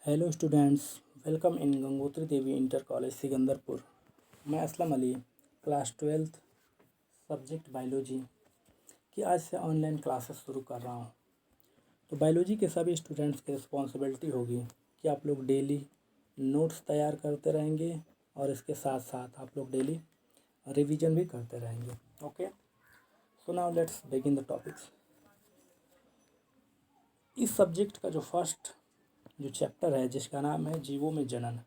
Hello students, welcome in Gangotri Devi inter college Sikandarpur. मैं Aslam Ali, class 12th subject biology की आज से ऑनलाइन क्लासेस शुरू कर रहा हूँ। तो बायोलॉजी के सभी स्टूडेंट्स की रिस्पॉन्सिबिलिटी होगी कि आप लोग डेली नोट्स तैयार करते रहेंगे और इसके साथ साथ आप लोग डेली रिवीजन भी करते रहेंगे। Okay, so now let's begin the topics. इस सब्जेक्ट का जो चैप्टर है जिसका नाम है जीवों में जनन,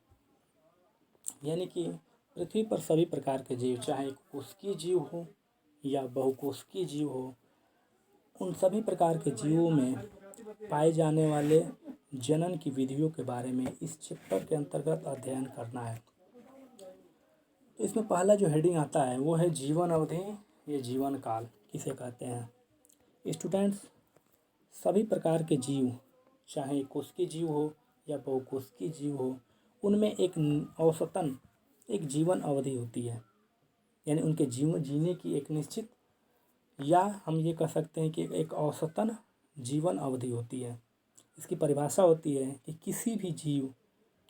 यानी कि पृथ्वी पर सभी प्रकार के जीव, चाहे कोशिकीय जीव हो या बहुकोशिकीय जीव हो, उन सभी प्रकार के जीवों में पाए जाने वाले जनन की विधियों के बारे में इस चैप्टर के अंतर्गत अध्ययन करना है। तो इसमें पहला जो हेडिंग आता है वो है जीवन अवधि या जीवन काल किसे कहते हैं। स्टूडेंट्स, सभी प्रकार के जीव, चाहे कोशिकीय जीव हो या बहुकोशिकीय जीव हो, उनमें एक औसतन एक जीवन अवधि होती है, यानी उनके जीवन जीने की एक निश्चित, या हम ये कह सकते हैं कि एक औसतन जीवन अवधि होती है। इसकी परिभाषा होती है कि किसी भी जीव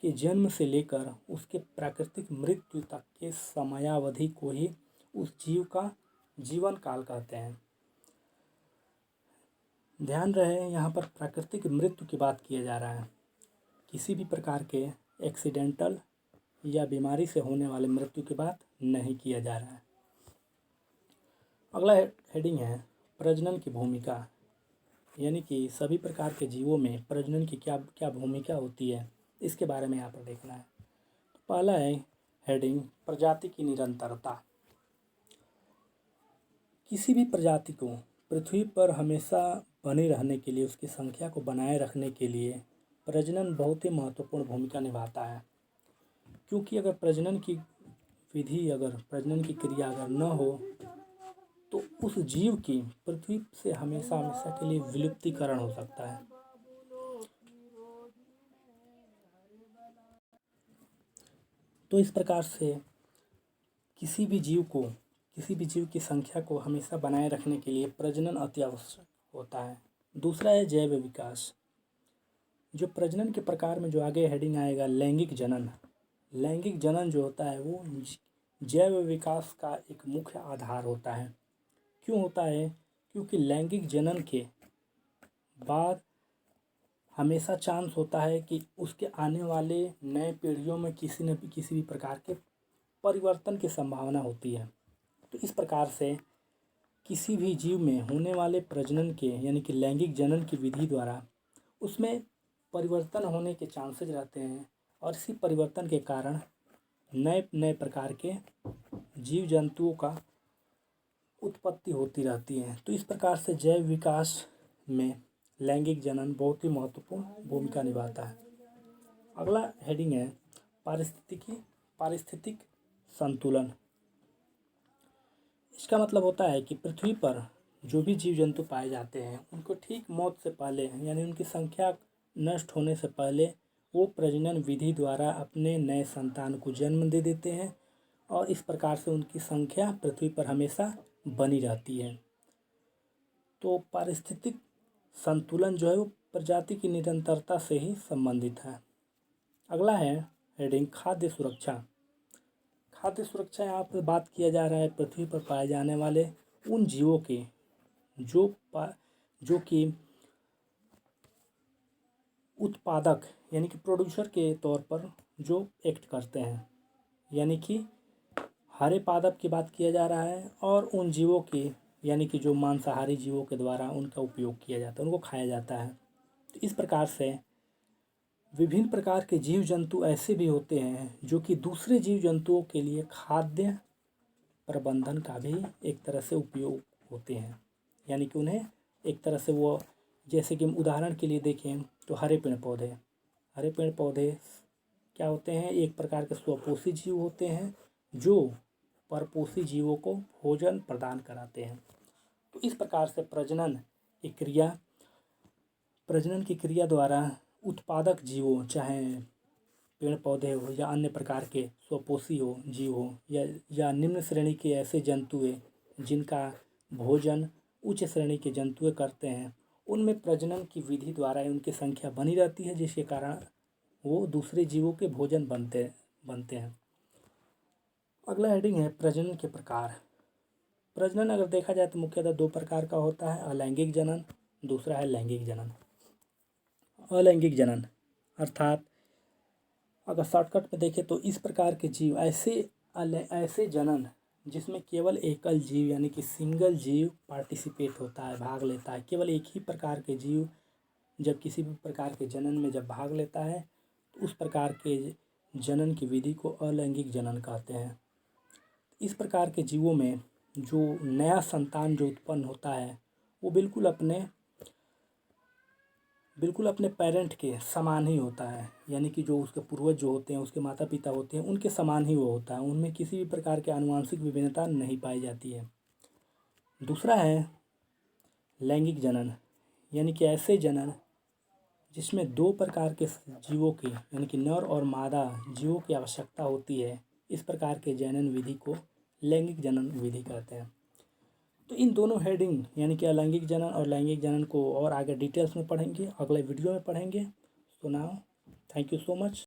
के जन्म से लेकर उसके प्राकृतिक मृत्यु तक के समयावधि को ही उस जीव का जीवन काल कहते हैं। ध्यान रहे, यहाँ पर प्राकृतिक मृत्यु की बात किया जा रहा है, किसी भी प्रकार के एक्सीडेंटल या बीमारी से होने वाले मृत्यु की बात नहीं किया जा रहा है। अगला हेडिंग है प्रजनन की भूमिका, यानी कि सभी प्रकार के जीवों में प्रजनन की क्या क्या भूमिका होती है, इसके बारे में यहाँ पर देखना है। तो पहला है हेडिंग प्रजाति की निरंतरता। किसी भी प्रजाति को पृथ्वी पर हमेशा बने रहने के लिए, उसकी संख्या को बनाए रखने के लिए प्रजनन बहुत ही महत्वपूर्ण भूमिका निभाता है। क्योंकि अगर प्रजनन की क्रिया अगर न हो तो उस जीव की पृथ्वी से हमेशा हमेशा के लिए विलुप्तीकरण हो सकता है। तो इस प्रकार से किसी भी जीव की संख्या को हमेशा बनाए रखने के लिए प्रजनन अति आवश्यक होता है। दूसरा है जैव विकास। जो प्रजनन के प्रकार में जो आगे हेडिंग आएगा लैंगिक जनन। लैंगिक जनन जो होता है वो जैव विकास का एक मुख्य आधार होता है। क्यों होता है? क्योंकि लैंगिक जनन के बाद हमेशा चांस होता है कि उसके आने वाले नए पीढ़ियों में किसी भी प्रकार के परिवर्तन की संभावना होती है। तो इस प्रकार से किसी भी जीव में होने वाले प्रजनन के, यानी कि लैंगिक जनन की विधि द्वारा उसमें परिवर्तन होने के चांसेस रहते हैं, और इसी परिवर्तन के कारण नए नए प्रकार के जीव जंतुओं का उत्पत्ति होती रहती है। तो इस प्रकार से जैव विकास में लैंगिक जनन बहुत ही महत्वपूर्ण भूमिका निभाता है। अगला हेडिंग है पारिस्थितिक संतुलन। इसका मतलब होता है कि पृथ्वी पर जो भी जीव जंतु पाए जाते हैं उनको ठीक मौत से पहले, यानी उनकी संख्या नष्ट होने से पहले वो प्रजनन विधि द्वारा अपने नए संतान को जन्म दे देते हैं, और इस प्रकार से उनकी संख्या पृथ्वी पर हमेशा बनी रहती है। तो पारिस्थितिक संतुलन जो है वो प्रजाति की निरंतरता से ही संबंधित है। अगला है हेडिंग खाद्य सुरक्षा। खाद्य सुरक्षा, यहाँ पर बात किया जा रहा है पृथ्वी पर पाए जाने वाले उन जीवों के जो कि उत्पादक, यानी कि प्रोड्यूसर के तौर पर जो एक्ट करते हैं, यानी कि हरे पादप की बात किया जा रहा है, और उन जीवों की, यानी कि जो मांसाहारी जीवों के द्वारा उनका उपयोग किया जाता है, उनको खाया जाता है। तो इस प्रकार से विभिन्न प्रकार के जीव जंतु ऐसे भी होते हैं जो कि दूसरे जीव जंतुओं के लिए खाद्य प्रबंधन का भी एक तरह से उपयोग होते हैं, यानी कि उन्हें एक तरह से वो, जैसे कि उदाहरण के लिए देखें तो हरे पेड़ पौधे क्या होते हैं? एक प्रकार के स्वपोषी जीव होते हैं जो परपोषी जीवों को भोजन प्रदान कराते हैं। तो इस प्रकार से प्रजनन की क्रिया द्वारा उत्पादक जीवों, चाहे पेड़ पौधे हो या अन्य प्रकार के स्वपोषी जीव हो, या निम्न श्रेणी के ऐसे जंतुएं जिनका भोजन उच्च श्रेणी के जंतुएं करते हैं, उनमें प्रजनन की विधि द्वारा उनकी संख्या बनी रहती है, जिसके कारण वो दूसरे जीवों के भोजन बनते हैं। अगला हेडिंग है प्रजनन के प्रकार। प्रजनन अगर देखा जाए तो मुख्यतः दो प्रकार का होता है, अलैंगिक जनन, दूसरा है लैंगिक जनन। अलैंगिक जनन अर्थात अगर शॉर्टकट में देखें तो इस प्रकार के जीव ऐसे जनन जिसमें केवल एकल जीव यानी कि सिंगल जीव पार्टिसिपेट होता है, भाग लेता है। केवल एक ही प्रकार के जीव जब किसी भी प्रकार के जनन में जब भाग लेता है तो उस प्रकार के जनन की विधि को अलैंगिक जनन कहते हैं। इस प्रकार के जीवों में जो नया संतान जो उत्पन्न होता है वो बिल्कुल अपने पेरेंट के समान ही होता है, यानी कि जो उसके पूर्वज जो होते हैं, उसके माता पिता होते हैं, उनके समान ही वो होता है। उनमें किसी भी प्रकार के आनुवंशिक विभिन्नता नहीं पाई जाती है। दूसरा है लैंगिक जनन, यानी कि ऐसे जनन जिसमें दो प्रकार के जीवों की यानी कि नर और मादा जीवों की आवश्यकता होती है। इस प्रकार के जनन विधि को लैंगिक जनन विधि कहते हैं। तो इन दोनों हेडिंग यानी कि अलैंगिक जनन और लैंगिक जनन को और आगे डिटेल्स में पढ़ेंगे, अगले वीडियो में पढ़ेंगे। So now thank you so much.